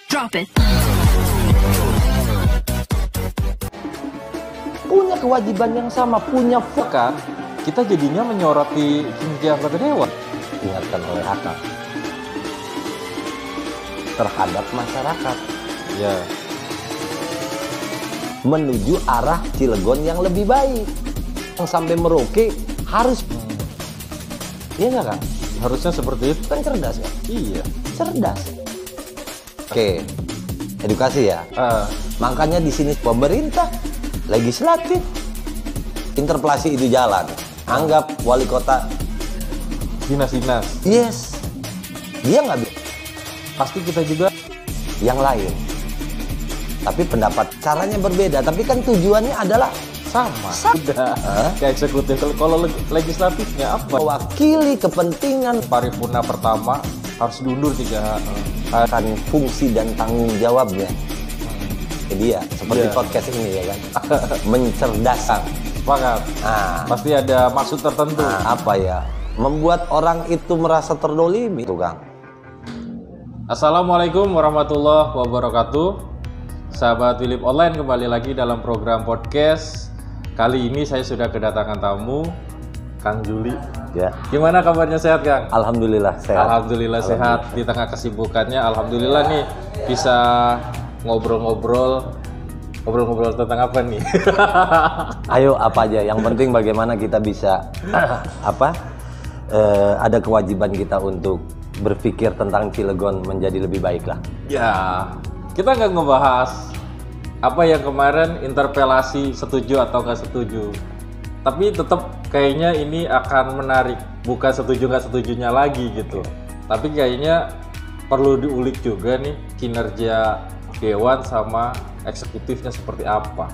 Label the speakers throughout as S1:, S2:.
S1: Drop it.
S2: Punya kewajiban yang sama, punya
S3: Kan kita jadinya menyoroti kinerja anggota dewan.
S2: ingatkan oleh akal terhadap masyarakat
S3: Ya,
S2: menuju arah Cilegon yang lebih baik. Yang sampai Merauke harus, iya nggak Kang?
S3: harusnya seperti itu.
S2: Kan cerdas ya?
S3: Iya.
S2: Cerdas. Oke, edukasi ya. Makanya di sini pemerintah, legislatif, interpelasi itu jalan. Anggap wali kota,
S3: Dinas-dinas.
S2: yes, dia nggak bisa.
S3: Pasti kita juga
S2: Yang lain. Tapi pendapat caranya berbeda. Tapi kan tujuannya adalah
S3: sama.
S2: Sama.
S3: Udah. Kayak eksekutif. Kalau legislatifnya apa?
S2: mewakili kepentingan
S3: Paripurna pertama harus diundur 3 hari.
S2: akan fungsi dan tanggung jawabnya. Jadi ya seperti
S3: Iya.
S2: podcast ini ya kan, mencerdaskan.
S3: Sepakat.
S2: Nah,
S3: Pasti ada maksud tertentu.
S2: apa ya? Membuat orang itu merasa terdolimi, tuh Kang.
S3: Assalamualaikum warahmatullahi wabarakatuh. Sahabat Philip Online, kembali lagi dalam program podcast. Kali ini saya sudah kedatangan tamu, Kang Juli.
S2: Ya,
S3: Gimana kabarnya, sehat Kang?
S2: alhamdulillah sehat.
S3: Alhamdulillah sehat. Di tengah kesibukannya, alhamdulillah nih bisa ngobrol-ngobrol tentang apa nih?
S2: Ayo apa aja, yang penting bagaimana kita bisa ada kewajiban kita untuk berpikir tentang Cilegon menjadi lebih baik lah.
S3: Ya, kita nggak ngebahas apa yang kemarin interpelasi setuju atau nggak setuju. Tapi tetap kayaknya ini akan menarik, bukan setuju nggak setujunya lagi gitu. Tapi kayaknya perlu diulik juga nih kinerja dewan sama eksekutifnya seperti apa.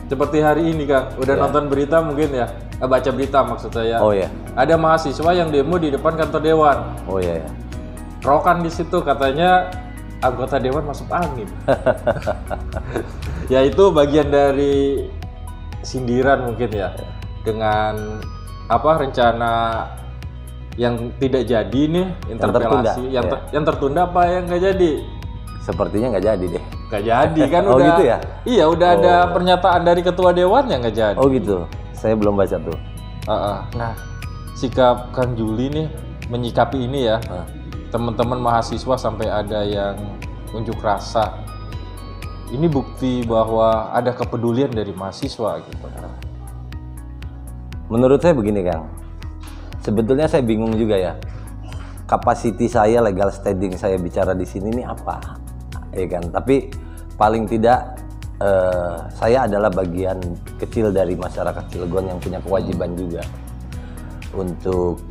S3: Seperti hari ini Kang, udah
S2: Ya.
S3: nonton berita mungkin ya? Baca berita maksud saya.
S2: Oh ya,
S3: Ada mahasiswa yang demo di depan kantor dewan.
S2: oh ya.
S3: Rokan di situ katanya anggota dewan masuk angin. Ya itu bagian dari sindiran mungkin ya, dengan rencana yang tidak jadi nih, interpelasi
S2: tertunda,
S3: yang tertunda apa yang nggak jadi?
S2: Sepertinya nggak jadi deh.
S3: Nggak jadi kan?
S2: Oh,
S3: udah
S2: gitu ya?
S3: Iya, udah ada pernyataan dari ketua dewan yang nggak jadi.
S2: Oh gitu, saya belum baca tuh.
S3: Nah, sikap Kang Juli nih menyikapi ini ya, teman-teman mahasiswa sampai ada yang unjuk rasa. Ini bukti bahwa ada kepedulian dari mahasiswa gitu.
S2: Menurut saya begini Kang, sebetulnya saya bingung juga ya. Kapasiti saya, legal standing saya bicara di sini ini apa, ya kan? Tapi paling tidak saya adalah bagian kecil dari masyarakat Cilegon yang punya kewajiban juga untuk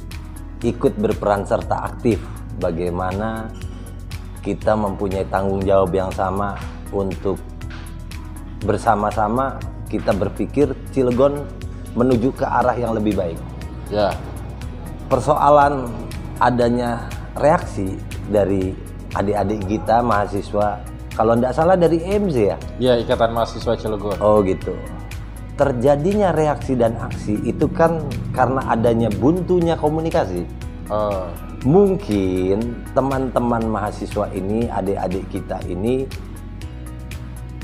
S2: ikut berperan serta aktif. Bagaimana kita mempunyai tanggung jawab yang sama untuk bersama-sama kita berpikir Cilegon menuju ke arah yang lebih baik.
S3: Ya,
S2: Persoalan adanya reaksi dari adik-adik kita mahasiswa, kalau tidak salah dari EMZ ya.
S3: ya Ikatan Mahasiswa Cilegon.
S2: Oh gitu. Terjadinya reaksi dan aksi itu kan karena adanya buntunya komunikasi. Mungkin teman-teman mahasiswa ini, adik-adik kita ini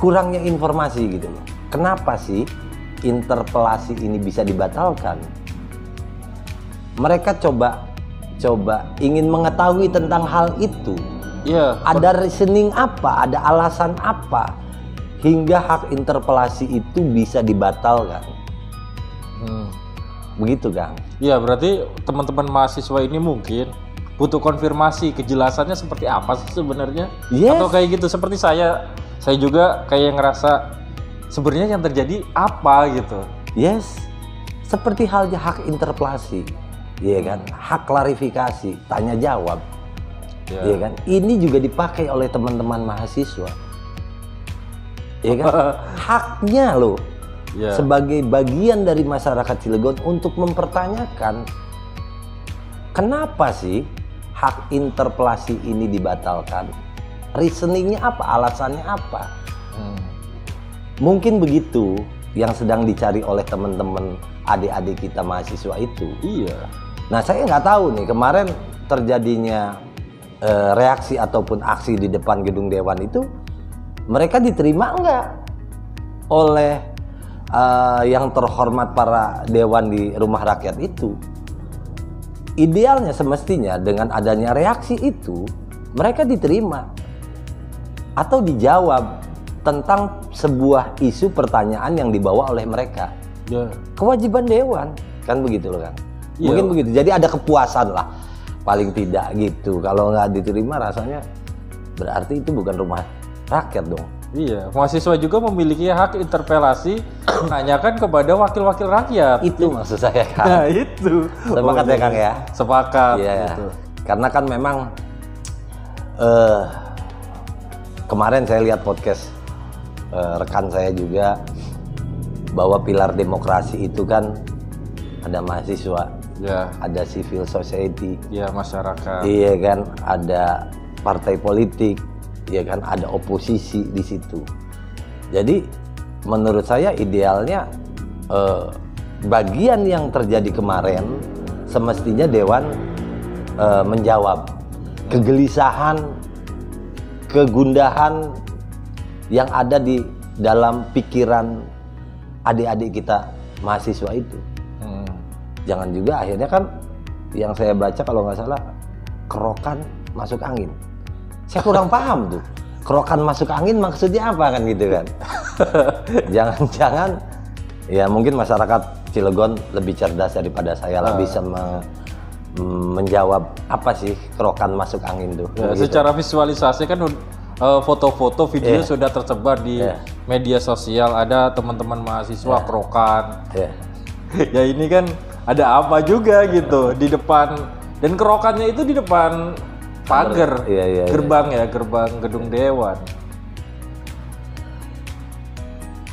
S2: kurangnya informasi gitu loh. Kenapa sih interpelasi ini bisa dibatalkan? Mereka coba ingin mengetahui tentang hal itu.
S3: Iya.
S2: Ada reasoning apa, ada alasan apa hingga hak interpelasi itu bisa dibatalkan. Begitu Kang.
S3: Iya, berarti teman-teman mahasiswa ini mungkin butuh konfirmasi kejelasannya seperti apa sih sebenarnya?
S2: Yes.
S3: Atau kayak gitu seperti saya juga kayak ngerasa sebenarnya yang terjadi apa gitu.
S2: Yes. Seperti halnya hak interpelasi. Iya kan? Hak klarifikasi, tanya jawab.
S3: Ya.
S2: Iya kan? Ini juga dipakai oleh teman-teman mahasiswa. Iya kan? Haknya loh.
S3: Ya.
S2: Sebagai bagian dari masyarakat Cilegon untuk mempertanyakan kenapa sih hak interpelasi ini dibatalkan? Reasoningnya apa? Alasannya apa? Mungkin begitu yang sedang dicari oleh teman-teman adik-adik kita mahasiswa itu.
S3: Iya.
S2: Nah saya nggak tahu nih kemarin terjadinya reaksi ataupun aksi di depan gedung Dewan itu, mereka diterima enggak oleh yang terhormat para dewan di rumah rakyat itu. Idealnya semestinya dengan adanya reaksi itu mereka diterima atau dijawab tentang sebuah isu pertanyaan yang dibawa oleh mereka. Kewajiban dewan kan begitu loh kan. Mungkin begitu. Jadi ada kepuasan lah paling tidak gitu. Kalau nggak diterima rasanya berarti itu bukan rumah rakyat dong.
S3: Iya, mahasiswa juga memiliki hak interpelasi menanyakan kepada wakil-wakil rakyat.
S2: Itu maksud saya kan.
S3: Nah, itu.
S2: Sepakat ya Kang ya?
S3: Sepakat.
S2: Iya,
S3: gitu.
S2: Karena kan memang kemarin saya lihat podcast rekan saya juga bahwa pilar demokrasi itu kan ada mahasiswa,
S3: Ya,
S2: ada civil society,
S3: ya masyarakat.
S2: iya kan, ada partai politik, iya kan, ada oposisi di situ. Jadi menurut saya idealnya bagian yang terjadi kemarin semestinya dewan menjawab kegelisahan, kegundahan yang ada di dalam pikiran adik-adik kita mahasiswa itu. Jangan juga akhirnya kan yang saya baca kalau nggak salah kerokan masuk angin. Saya kurang paham tuh. Kerokan masuk angin maksudnya apa kan gitu kan. Jangan-jangan ya mungkin masyarakat Cilegon lebih cerdas daripada saya lah bisa menjawab apa sih kerokan masuk angin tuh.
S3: Ya, gitu. Secara visualisasi kan foto-foto video sudah tersebar di media sosial, ada teman-teman mahasiswa kerokan. Ya ini kan ada apa juga gitu di depan, dan kerokannya itu di depan pagar gerbang ya, gerbang gedung Dewan.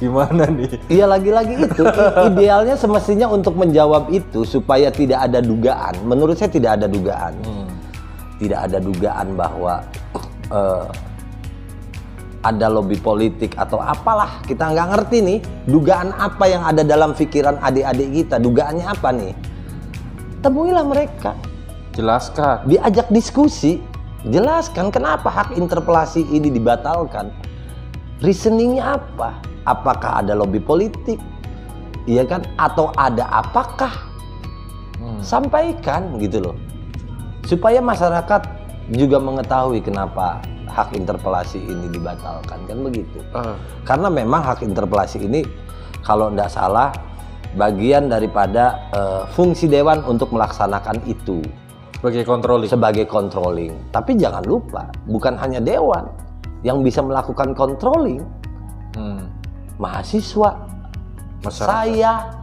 S3: Gimana nih? Iya,
S2: lagi-lagi itu idealnya semestinya untuk menjawab itu supaya tidak ada dugaan. Menurut saya tidak ada dugaan. Tidak ada dugaan bahwa ada lobby politik atau apalah, kita nggak ngerti nih dugaan apa yang ada dalam pikiran adik-adik kita, dugaannya apa nih, temuilah mereka,
S3: jelaskan,
S2: diajak diskusi, jelaskan kenapa hak interpelasi ini dibatalkan, reasoningnya apa, apakah ada lobby politik, iya kan, atau ada apakah, sampaikan gitu loh, supaya masyarakat juga mengetahui kenapa hak interpelasi ini dibatalkan, kan begitu. Karena memang hak interpelasi ini kalau tidak salah bagian daripada fungsi dewan untuk melaksanakan itu sebagai controlling. Tapi jangan lupa bukan hanya dewan yang bisa melakukan controlling. Mahasiswa, saya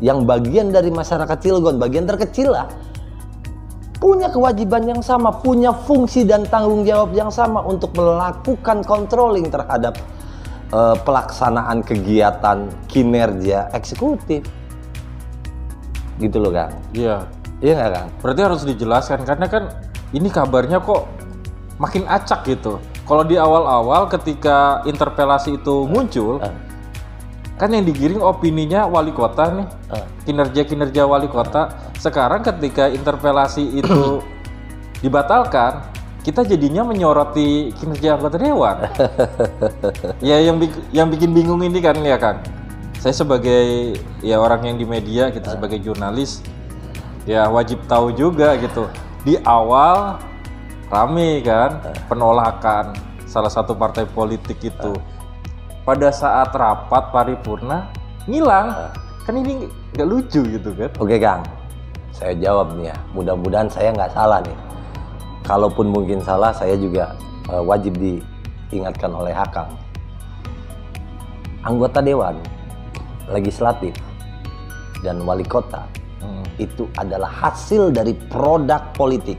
S2: yang bagian dari masyarakat Cilegon, bagian terkecil lah, punya kewajiban yang sama, punya fungsi dan tanggung jawab yang sama untuk melakukan controlling terhadap pelaksanaan kegiatan kinerja eksekutif. Gitu loh Kang.
S3: Iya.
S2: Iya nggak Kang?
S3: Berarti harus dijelaskan karena kan ini kabarnya kok makin acak gitu. Kalau di awal-awal ketika interpelasi itu muncul, kan yang digiring opininya wali kota nih, kinerja wali kota. Sekarang ketika interpelasi itu dibatalkan, kita jadinya menyoroti kinerja anggota dewan. Ya yang bikin bingung ini kan ya Kang. Saya sebagai ya orang yang di media, kita sebagai jurnalis ya wajib tahu juga gitu. Di awal rame kan penolakan salah satu partai politik itu. Pada saat rapat paripurna ngilang. Kan ini nggak lucu gitu kan.
S2: Oke Kang, saya jawab nih ya, mudah-mudahan saya nggak salah nih. Kalaupun mungkin salah, saya juga wajib diingatkan oleh Hakang. Anggota dewan, legislatif, dan wali kota itu adalah hasil dari produk politik.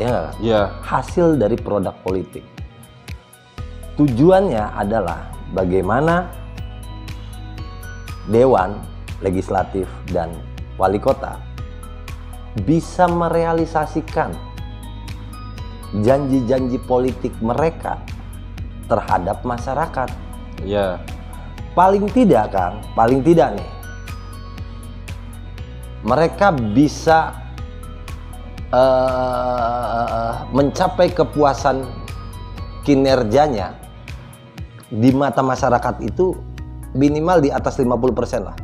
S2: Ya nggak?
S3: Iya.
S2: Hasil dari produk politik. Tujuannya adalah bagaimana dewan, legislatif, dan wali kota bisa merealisasikan janji-janji politik mereka terhadap masyarakat.
S3: Iya.
S2: Paling tidak Kang, paling tidak nih, mereka bisa mencapai kepuasan kinerjanya di mata masyarakat itu minimal di atas 50% lah.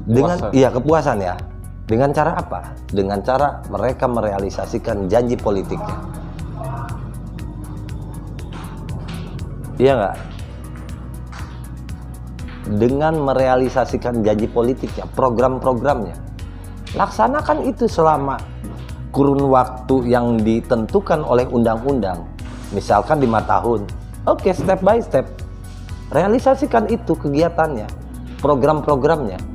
S2: Dengan kepuasan ya. Dengan cara apa? Dengan cara mereka merealisasikan janji politiknya. Iya nggak? Dengan merealisasikan janji politiknya, program-programnya. Laksanakan itu selama kurun waktu yang ditentukan oleh undang-undang. Misalkan 5 tahun. Oke, step by step. Realisasikan itu kegiatannya, program-programnya.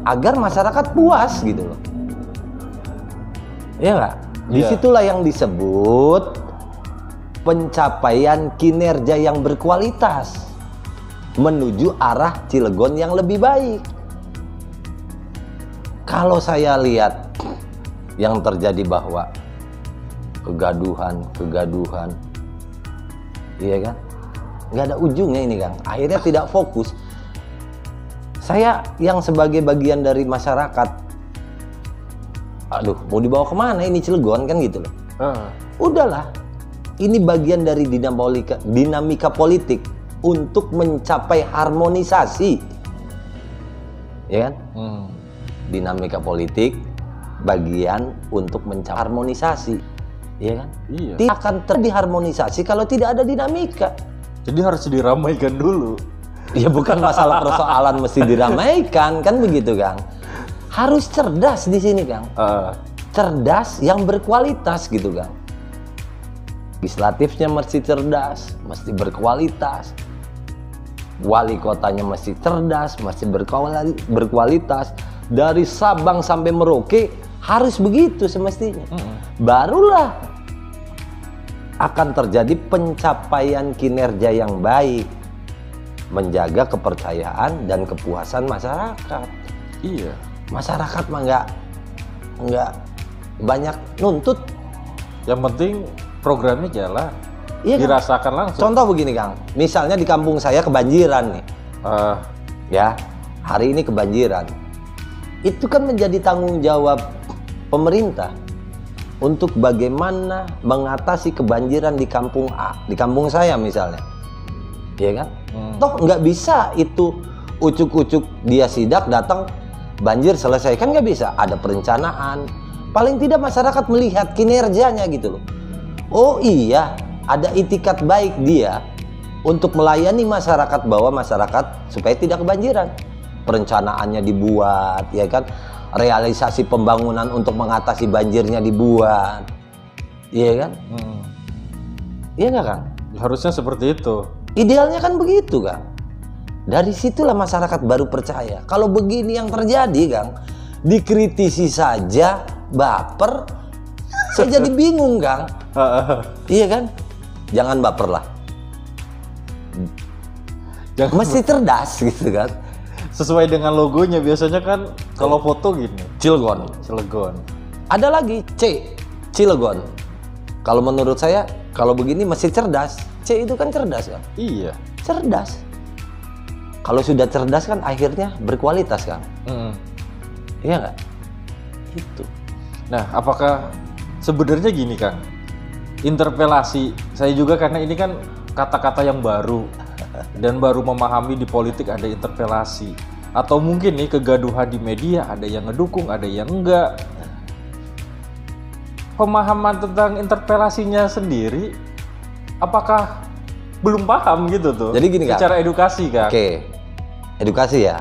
S2: Agar masyarakat puas gitu loh. Iya nggak? Disitulah yang disebut pencapaian kinerja yang berkualitas menuju arah Cilegon yang lebih baik. Kalau saya lihat yang terjadi bahwa kegaduhan, iya kan? Nggak ada ujungnya ini, Kang. Akhirnya tidak fokus. Saya yang sebagai bagian dari masyarakat, aduh, mau dibawa kemana ini Cilegon kan gitu loh. Udahlah, ini bagian dari dinamika politik untuk mencapai harmonisasi, ya kan? Dinamika politik bagian untuk mencapai harmonisasi, ya kan? Iya. Tidak akan terjadi harmonisasi kalau tidak ada dinamika.
S3: Jadi harus diramaikan dulu.
S2: Ya bukan masalah persoalan mesti diramaikan, kan begitu, Kang. Harus cerdas di sini, Kang. Cerdas yang berkualitas gitu, Kang. Legislatifnya mesti cerdas, mesti berkualitas. Wali kotanya mesti cerdas, mesti berkualitas. Dari Sabang sampai Merauke harus begitu semestinya. Barulah akan terjadi pencapaian kinerja yang baik, menjaga kepercayaan dan kepuasan masyarakat.
S3: Iya.
S2: Masyarakat mah nggak banyak nuntut.
S3: Yang penting programnya jalan,
S2: Kan?
S3: dirasakan langsung.
S2: Contoh begini, Kang. Misalnya di kampung saya kebanjiran nih. Ya, hari ini kebanjiran. Itu kan menjadi tanggung jawab pemerintah untuk bagaimana mengatasi kebanjiran di kampung A, di kampung saya misalnya. Iya kan? Toh nggak bisa itu ucuk-ucuk dia sidak datang banjir selesai, kan nggak bisa. Ada perencanaan. Paling tidak masyarakat melihat kinerjanya gitu loh. Oh iya, ada itikat baik dia untuk melayani masyarakat, bahwa masyarakat supaya tidak kebanjiran. Perencanaannya dibuat, ya kan? Realisasi pembangunan untuk mengatasi banjirnya dibuat, iya kan? Iya nggak, Kang?
S3: Harusnya seperti itu.
S2: Idealnya kan begitu, Kang. Dari situlah masyarakat baru percaya. Kalau begini yang terjadi, Kang, dikritisi saja baper, saya jadi bingung, Kang. Iya kan? Jangan baper lah. Mesti cerdas gitu kan.
S3: Sesuai dengan logonya biasanya kan kalau foto gini.
S2: Cilegon. Ada lagi C, Cilegon. Kalau menurut saya, kalau begini mesti cerdas. C itu kan cerdas, kan?
S3: Iya.
S2: Cerdas. Kalau sudah cerdas kan akhirnya berkualitas, kan? Iya nggak? Itu.
S3: Nah, apakah sebenarnya gini, Kang? Interpelasi, saya juga karena ini kan kata-kata yang baru dan baru memahami di politik ada interpelasi. Atau mungkin nih kegaduhan di media, ada yang ngedukung, ada yang enggak. Pemahaman tentang interpelasinya sendiri, apakah belum paham gitu tuh?
S2: Jadi gini, Kak.
S3: Secara edukasi, Kak.
S2: Oke, edukasi ya.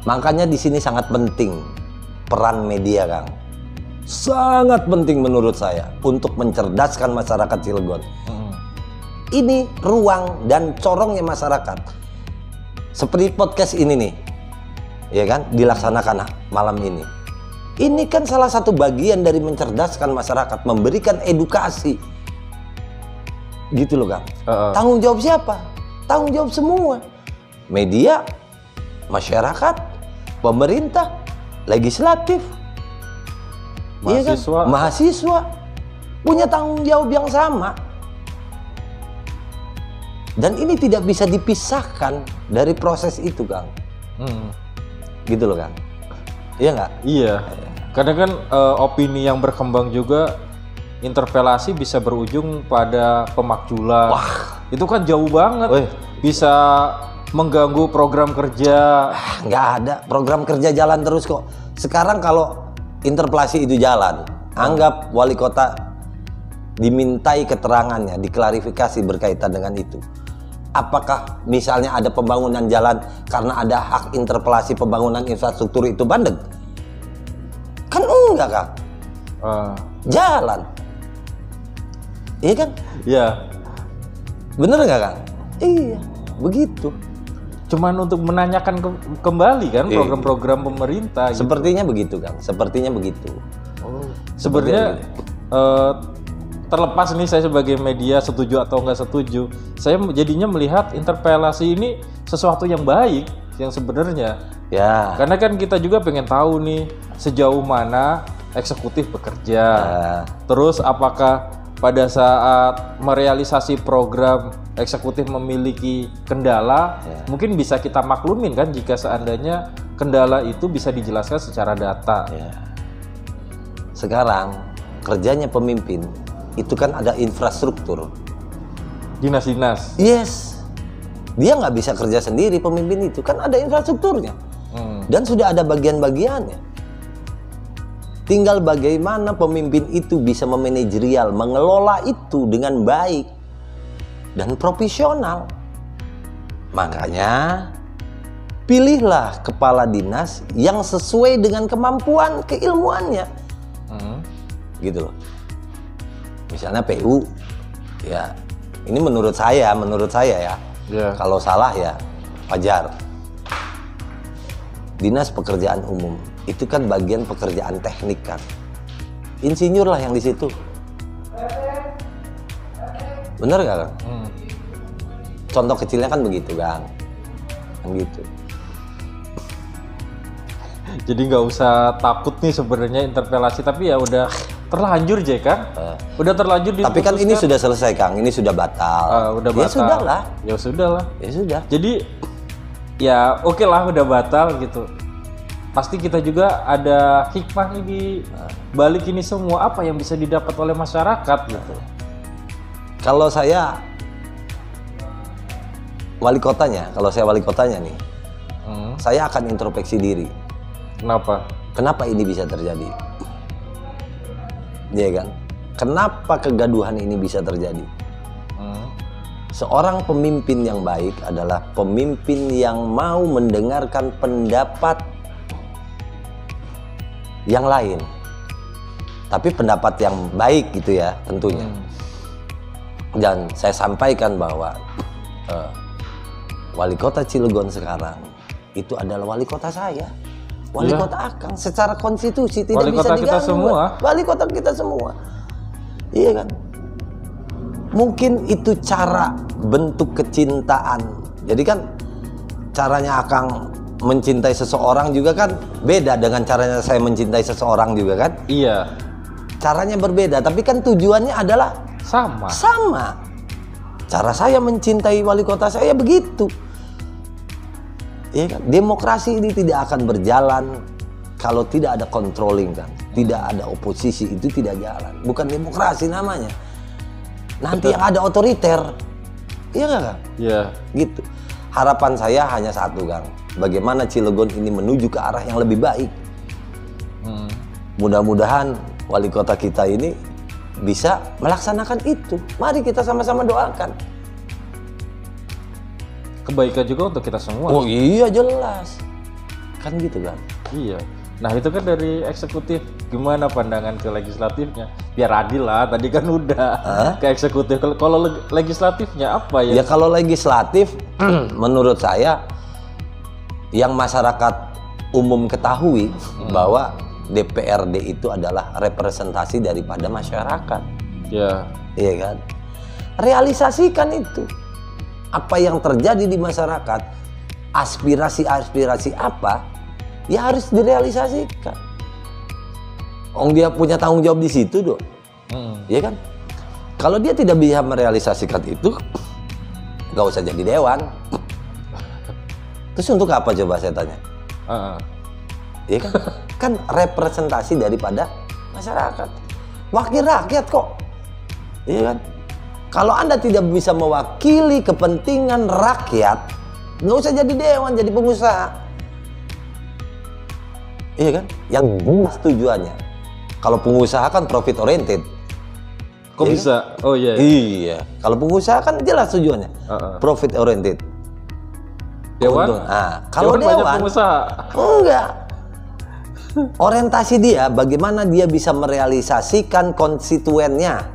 S2: Makanya di sini sangat penting peran media, Kang. Sangat penting menurut saya untuk mencerdaskan masyarakat Cilegon. Ini ruang dan corongnya masyarakat. Seperti podcast ini nih, ya kan, dilaksanakan malam ini. Ini kan salah satu bagian dari mencerdaskan masyarakat, memberikan edukasi. Gitu loh, Kang. Tanggung jawab siapa? Tanggung jawab semua. Media, masyarakat, pemerintah, legislatif,
S3: mahasiswa.
S2: Iya kan? Mahasiswa punya tanggung jawab yang sama. Dan ini tidak bisa dipisahkan dari proses itu, Kang. Gitu loh, Kang. Iya nggak?
S3: Iya. Kadang kan opini yang berkembang juga, interpelasi bisa berujung pada pemakzulan.
S2: Wah.
S3: Itu kan jauh banget.
S2: Wih.
S3: Bisa mengganggu program kerja.
S2: Nggak ada, program kerja jalan terus kok. Sekarang kalau interpelasi itu jalan, anggap wali kota dimintai keterangannya, diklarifikasi berkaitan dengan itu. Apakah misalnya ada pembangunan jalan karena ada hak interpelasi pembangunan infrastruktur itu bandel? Kan enggak, Kang. Jalan. Iya kan?
S3: Iya.
S2: Bener nggak, Kang? Iya, begitu.
S3: Cuman untuk menanyakan kembali kan program-program pemerintah. Gitu.
S2: Sepertinya begitu, Kang. Sepertinya begitu.
S3: Sebenarnya terlepas nih saya sebagai media setuju atau nggak setuju, saya jadinya melihat interpelasi ini sesuatu yang baik yang sebenarnya.
S2: Ya.
S3: Karena kan kita juga pengen tahu nih sejauh mana eksekutif bekerja. Terus apakah pada saat merealisasi program eksekutif memiliki kendala, mungkin bisa kita maklumin kan jika seandainya kendala itu bisa dijelaskan secara data.
S2: Ya. Sekarang kerjanya pemimpin itu kan ada infrastruktur.
S3: Dinas-dinas.
S2: Yes. Dia nggak bisa kerja sendiri pemimpin itu, kan ada infrastrukturnya. Dan sudah ada bagian-bagiannya. Tinggal bagaimana pemimpin itu bisa memanajerial, mengelola itu dengan baik dan profesional. Makanya pilihlah kepala dinas yang sesuai dengan kemampuan keilmuannya. Gitu loh. Misalnya PU, ya ini menurut saya ya. Kalau salah ya wajar. Dinas Pekerjaan Umum itu kan bagian pekerjaan teknik kan. Insinyur lah yang di situ. Bener gak, Kang? Contoh kecilnya kan begitu, Kang. Kan gitu.
S3: Jadi nggak usah takut nih sebenarnya interpelasi, tapi ya udah terlanjur Jay kan? Udah terlanjur diputuskan.
S2: Tapi kan ini sudah selesai, Kang. Ini sudah batal.
S3: Udah batal.
S2: Ya sudah lah.
S3: Ya sudah lah.
S2: Ya sudah.
S3: Jadi ya oke lah udah batal gitu. Pasti kita juga ada hikmah nih di balik ini semua, apa yang bisa didapat oleh masyarakat gitu.
S2: Kalau saya wali kotanya nih, saya akan introspeksi diri.
S3: Kenapa?
S2: Kenapa ini bisa terjadi? Iya kan? Kenapa kegaduhan ini bisa terjadi? Seorang pemimpin yang baik adalah pemimpin yang mau mendengarkan pendapat yang lain, tapi pendapat yang baik gitu ya tentunya. Dan saya sampaikan bahwa wali kota Cilegon sekarang itu adalah wali kota saya, wali kota Akang secara konstitusi tidak
S3: wali
S2: bisa
S3: kota kita semua.
S2: Wali kota kita semua, iya kan? Mungkin itu cara bentuk kecintaan. Jadi kan caranya Akang mencintai seseorang juga kan beda dengan caranya saya mencintai seseorang juga kan?
S3: Iya.
S2: Caranya berbeda, tapi kan tujuannya adalah sama. Cara saya mencintai wali kota saya begitu. Ya kan? Demokrasi ini tidak akan berjalan kalau tidak ada controlling, kan? Tidak ada oposisi, itu tidak jalan. Bukan demokrasi namanya. Nanti yang ada otoriter. Iya nggak, Kang?
S3: Iya.
S2: Gitu. Harapan saya hanya satu, Kang. Bagaimana Cilegon ini menuju ke arah yang lebih baik. Mudah-mudahan wali kota kita ini bisa melaksanakan itu. Mari kita sama-sama doakan.
S3: Kebaikan juga untuk kita semua.
S2: Oh iya jelas. Kan gitu kan.
S3: Iya. Nah itu kan dari eksekutif, gimana pandangan ke legislatifnya? Biar adil lah, tadi kan udah ke eksekutif. Kalau legislatifnya apa ya?
S2: Ya kalau legislatif, menurut saya, yang masyarakat umum ketahui bahwa DPRD itu adalah representasi daripada masyarakat.
S3: Ya.
S2: Iya kan? Realisasikan itu. Apa yang terjadi di masyarakat, aspirasi-aspirasi apa, ya harus direalisasikan. Dia punya tanggung jawab di situ dong. Iya kan? Kalau dia tidak bisa merealisasikan itu, nggak usah jadi dewan. Terus untuk apa coba saya tanya? Iya kan? kan representasi daripada masyarakat, wakil rakyat kok, iya kan? Kalau Anda tidak bisa mewakili kepentingan rakyat, nggak usah jadi dewan, jadi pengusaha, iya kan? Yang jelas tujuannya. Kalau pengusaha kan profit oriented.
S3: Kok
S2: iya
S3: bisa?
S2: Kan?
S3: Oh iya.
S2: Iya. Kalau pengusaha kan jelas tujuannya, profit oriented.
S3: Dewan?
S2: Kalau
S3: dewan banyak
S2: dewan,
S3: pengusaha.
S2: enggak. Orientasi dia bagaimana dia bisa merealisasikan konstituennya,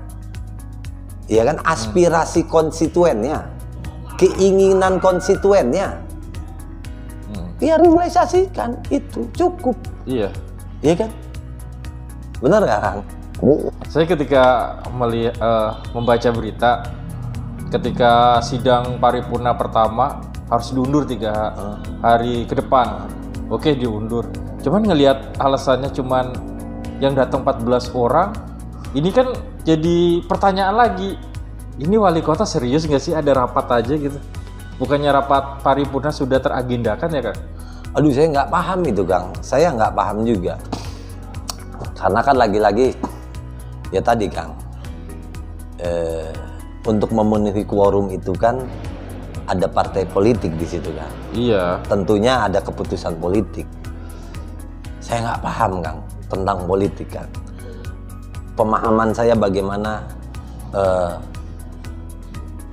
S2: ya kan, aspirasi konstituennya, keinginan konstituennya, dia realisasikan, itu cukup.
S3: Iya.
S2: Iya kan, benar nggak Kang?
S3: Saya ketika membaca berita, ketika sidang paripurna pertama harus diundur 3 hari ke depan, oke diundur. Cuman ngelihat alasannya cuman yang datang 14 orang, ini kan jadi pertanyaan lagi. Ini wali kota serius nggak sih ada rapat aja gitu? Bukannya rapat paripurna sudah teragendakan ya Kang?
S2: Aduh, saya nggak paham itu Kang. Saya nggak paham juga. Karena kan lagi-lagi ya tadi Kang, untuk memenuhi quorum itu kan ada partai politik di situ kan.
S3: Iya.
S2: Tentunya ada keputusan politik. Saya nggak paham Kang tentang politik Kang. Pemahaman saya bagaimana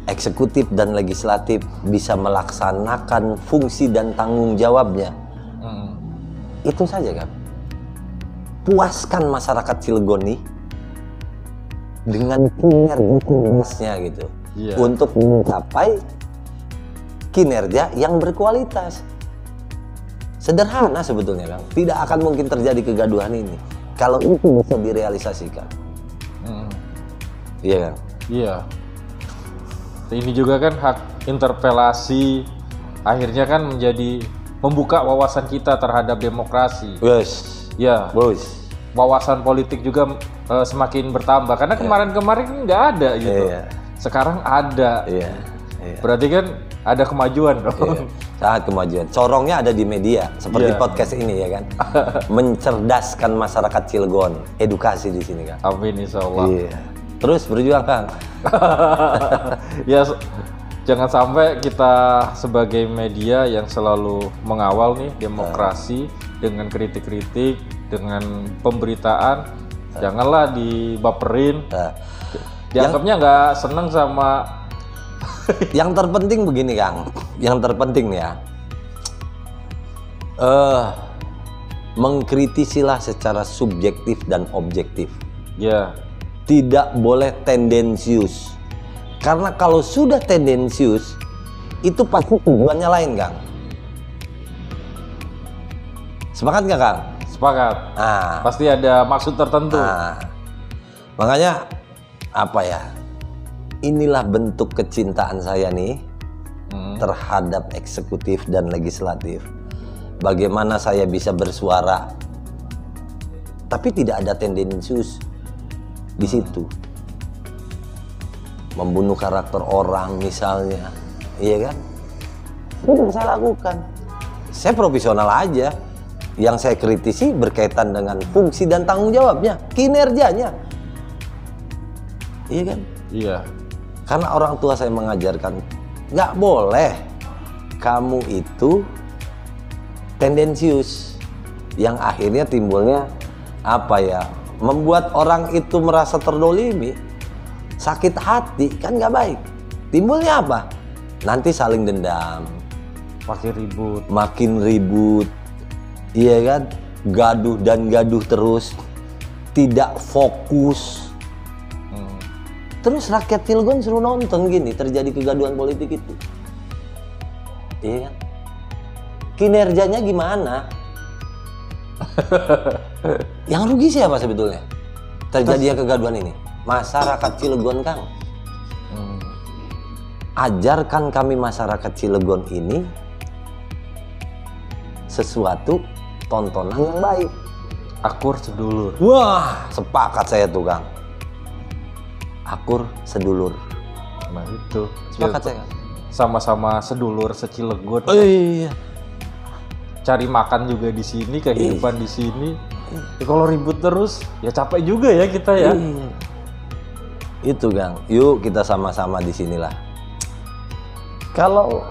S2: eksekutif dan legislatif bisa melaksanakan fungsi dan tanggung jawabnya. Itu saja Kang. Puaskan masyarakat Cilegon nih dengan kinerja gitu, untuk mencapai kinerja yang berkualitas. Sederhana sebetulnya Kang, tidak akan mungkin terjadi kegaduhan ini kalau itu bisa direalisasikan. Iya Kang?
S3: Iya. Ini juga kan hak interpelasi akhirnya kan menjadi membuka wawasan kita terhadap demokrasi.
S2: Yes.
S3: Ya.
S2: Bos.
S3: Wawasan politik juga semakin bertambah karena kemarin-kemarin nggak ada gitu. Sekarang ada. Berarti kan ada kemajuan dong.
S2: Sangat kemajuan. Corongnya ada di media seperti podcast ini ya kan. Mencerdaskan masyarakat Cilegon, edukasi di sini Kang.
S3: Amin insyaallah.
S2: Terus berjuang Kang.
S3: Ya jangan sampai kita sebagai media yang selalu mengawal nih demokrasi dengan kritik-kritik, dengan pemberitaan, janganlah dibaperin. Dianggapnya nggak seneng sama.
S2: Yang terpenting begini Kang, yang terpenting ya, mengkritisilah secara subjektif dan objektif.
S3: Ya.
S2: Tidak boleh tendensius, karena kalau sudah tendensius, itu pasti tujuannya lain Kang. Sepakat nggak Kang?
S3: Sepakat. Pasti ada maksud tertentu.
S2: Makanya apa ya? Inilah bentuk kecintaan saya nih terhadap eksekutif dan legislatif. Bagaimana saya bisa bersuara, tapi tidak ada tendensius di situ. Membunuh karakter orang misalnya, iya kan? Itu saya lakukan. Saya profesional aja. Yang saya kritisi berkaitan dengan fungsi dan tanggung jawabnya, kinerjanya, iya kan?
S3: Iya.
S2: Karena orang tua saya mengajarkan, nggak boleh kamu itu tendensius, yang akhirnya timbulnya apa ya, membuat orang itu merasa terdolimi, sakit hati, kan nggak baik. Timbulnya apa? Nanti saling dendam, makin ribut, iya kan? Gaduh dan gaduh terus, tidak fokus. Terus rakyat Cilegon suruh nonton gini terjadi kegaduhan politik itu, iya kan? Kinerjanya gimana? Yang rugi siapa sebetulnya? Terjadinya kegaduhan ini masyarakat Cilegon Kang. Ajarkan kami masyarakat Cilegon ini sesuatu tontonan yang baik.
S3: Akur sedulur.
S2: Wah, sepakat saya tuh Kang. Akur sedulur.
S3: Nah itu.
S2: Sepakat saya Kang.
S3: Sama-sama sedulur se-Cilegon.
S2: Iya.
S3: cari makan juga di sini, kehidupan di sini. Ya, kalau ribut terus, ya capek juga ya kita ya.
S2: Itu Kang, yuk kita sama-sama di sinilah. Kalau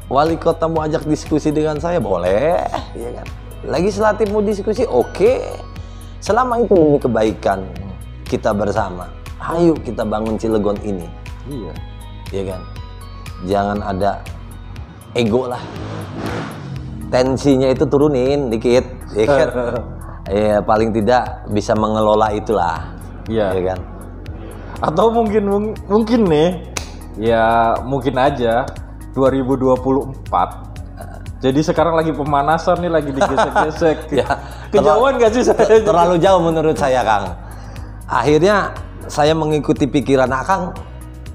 S2: wali kota mau ajak diskusi dengan saya boleh, ya kan. Legislatif mau diskusi oke. Selama itu demi kebaikan kita bersama. Ayo kita bangun Cilegon ini.
S3: Iya.
S2: Ya kan. Jangan ada ego lah. Tensinya itu turunin dikit, ya kan. Ya paling tidak bisa mengelola itulah.
S3: Iya.
S2: Ya kan.
S3: Atau mungkin nih, ya mungkin aja 2024. Jadi sekarang lagi pemanasan nih, lagi digesek-gesek.
S2: Ya,
S3: kejauhan gak sih saya?
S2: Terlalu jauh menurut saya, Kang. Akhirnya saya mengikuti pikiran Akang.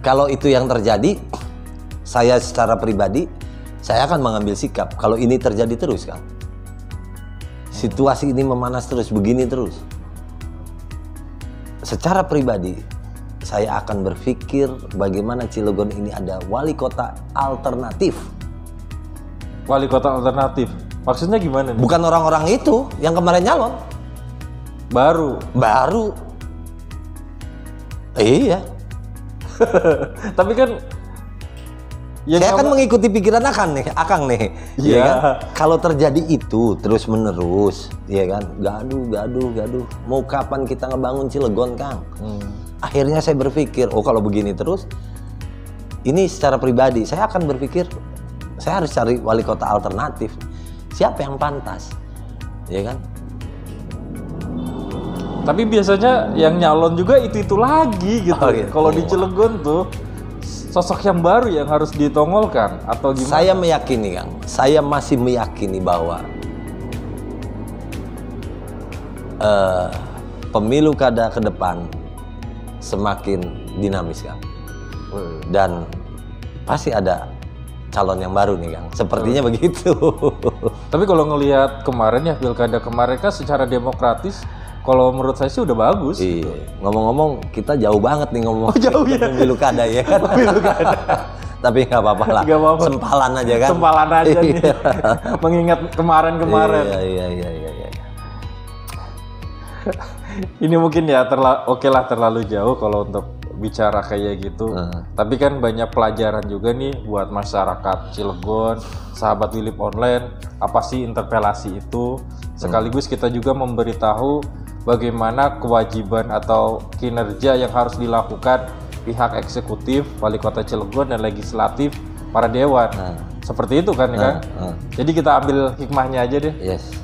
S2: Kalau itu yang terjadi, saya secara pribadi, saya akan mengambil sikap. Kalau ini terjadi terus, Kang. Situasi ini memanas terus, begini terus. Secara pribadi, saya akan berpikir bagaimana Cilegon ini ada wali kota alternatif.
S3: Wali kota alternatif, maksudnya gimana nih?
S2: Bukan orang-orang itu yang kemarin nyalon.
S3: Baru.
S2: Iya.
S3: Tapi kan
S2: saya akan mengikuti pikiran Akang nih.
S3: Iya.
S2: Ya kan? Kalau terjadi itu terus menerus, ya kan? Gaduh. Mau kapan kita ngebangun Cilegon, Kang? Akhirnya saya berpikir, oh kalau begini terus, ini secara pribadi saya akan berpikir, saya harus cari wali kota alternatif. Siapa yang pantas, ya kan?
S3: Tapi biasanya yang nyalon juga itu lagi gitu.
S2: Oh, gitu.
S3: Kalau di Cilegon tuh sosok yang baru yang harus ditongolkan atau gimana?
S2: Saya meyakini, Kang. Saya masih meyakini bahwa pemilu kada ke depan semakin dinamis, Kang. Dan pasti ada calon yang baru nih, Kang. Sepertinya begitu.
S3: Tapi kalau ngelihat kemarin ya, pilkada kemarin kan secara demokratis, kalau menurut saya sih udah bagus.
S2: Iya. Ngomong-ngomong, kita jauh banget nih ngomong
S3: jauh ya?
S2: pemilu kada ya kan. Tapi nggak apa-apa lah.
S3: Nggak apa-apa.
S2: Sempalan aja kan.
S3: Sempalan aja nih.
S2: Iya.
S3: Mengingat kemarin-kemarin.
S2: Iya.
S3: Ini mungkin ya terlalu jauh kalau untuk bicara kayak gitu. Tapi kan banyak pelajaran juga nih buat masyarakat Cilegon, sahabat Willip Online, apa sih interpelasi itu? Sekaligus kita juga memberitahu bagaimana kewajiban atau kinerja yang harus dilakukan pihak eksekutif, wali kota Cilegon dan legislatif, para dewan. Seperti itu kan ya kan? Jadi kita ambil hikmahnya aja deh.
S2: Yes.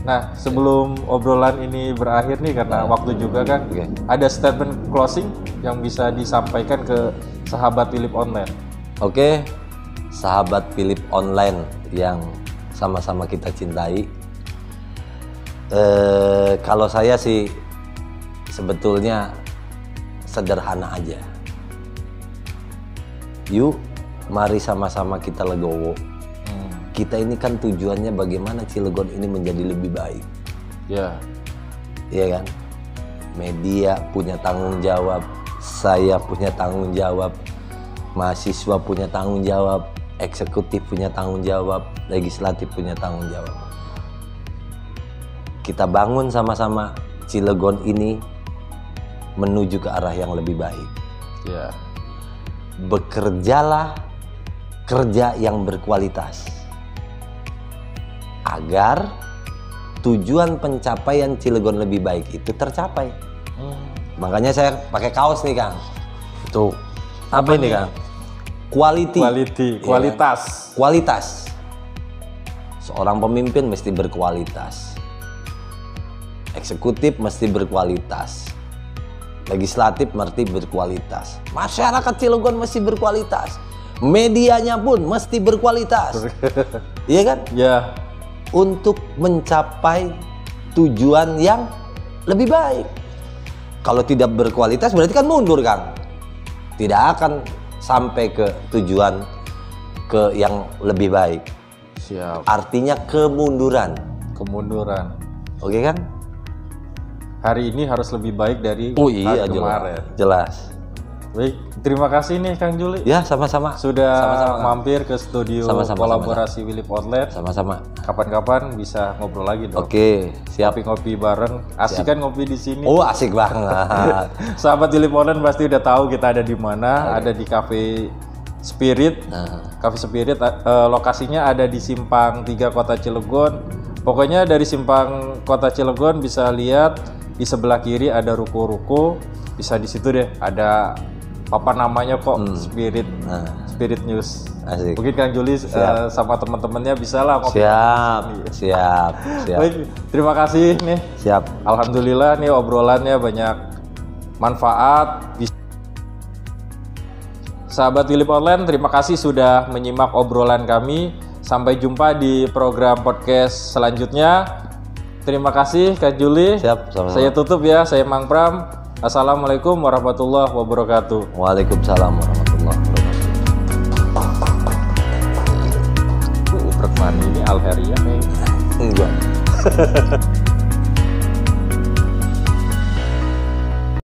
S3: Nah, sebelum obrolan ini berakhir nih, karena waktu juga kan, ada statement closing yang bisa disampaikan ke sahabat Willip Online.
S2: Oke, sahabat Willip Online yang sama-sama kita cintai. Kalau saya sih sebetulnya sederhana aja. Yuk, mari sama-sama kita legowo. Kita ini kan tujuannya bagaimana Cilegon ini menjadi lebih baik.
S3: Ya.
S2: Iya kan? Media punya tanggung jawab, saya punya tanggung jawab, mahasiswa punya tanggung jawab, eksekutif punya tanggung jawab, legislatif punya tanggung jawab. Kita bangun sama-sama Cilegon ini menuju ke arah yang lebih baik.
S3: Ya.
S2: Bekerjalah kerja yang berkualitas agar tujuan pencapaian Cilegon lebih baik itu tercapai. Makanya saya pakai kaos nih, Kang. Itu apa ini, Kang? Kualitas. Kualitas. Seorang pemimpin mesti berkualitas. Eksekutif mesti berkualitas. Legislatif mesti berkualitas. Masyarakat Cilegon mesti berkualitas. Medianya pun mesti berkualitas. Iya kan?
S3: Ya.
S2: Untuk mencapai tujuan yang lebih baik. Kalau tidak berkualitas berarti kan mundur, Kang. Tidak akan sampai ke tujuan ke yang lebih baik.
S3: Siap.
S2: Artinya kemunduran. Oke kan?
S3: Hari ini harus lebih baik dari
S2: Oh iya,
S3: hari kemarin.
S2: Jelas.
S3: Baik, terima kasih nih Kang Juli.
S2: Ya, sama-sama.
S3: Sudah
S2: Sama-sama, Kang.
S3: mampir ke studio
S2: Sama-sama,
S3: kolaborasi Willip Outlet.
S2: Sama-sama.
S3: Kapan-kapan bisa ngobrol lagi dong.
S2: Oke, siap.
S3: Ngopi-ngopi bareng. Asik kan ngopi di sini.
S2: Oh, asik banget.
S3: Sahabat Willip Outlet pasti udah tahu kita ada di mana. Ada di Cafe Spirit. Cafe Spirit lokasinya ada di Simpang 3 Kota Cilegon. Pokoknya dari Simpang Kota Cilegon bisa lihat di sebelah kiri ada ruko-ruko. Bisa di situ deh ada apa namanya kok Spirit Spirit News.
S2: Asik.
S3: Mungkin Kang Juli sama teman-temannya bisa lah ngopi.
S2: Siap.
S3: Baik, terima kasih nih.
S2: Siap.
S3: Alhamdulillah nih obrolannya banyak manfaat. Sahabat Willip Online, terima kasih sudah menyimak obrolan kami. Sampai jumpa di program podcast selanjutnya. Terima kasih Kak Juli.
S2: Siap, sama-sama.
S3: Saya tutup ya, saya Mang Pram. Assalamualaikum warahmatullahi wabarakatuh.
S2: Waalaikumsalam warahmatullahi wabarakatuh.
S3: Perkembangan ini Alheria kayaknya.
S2: Enggak.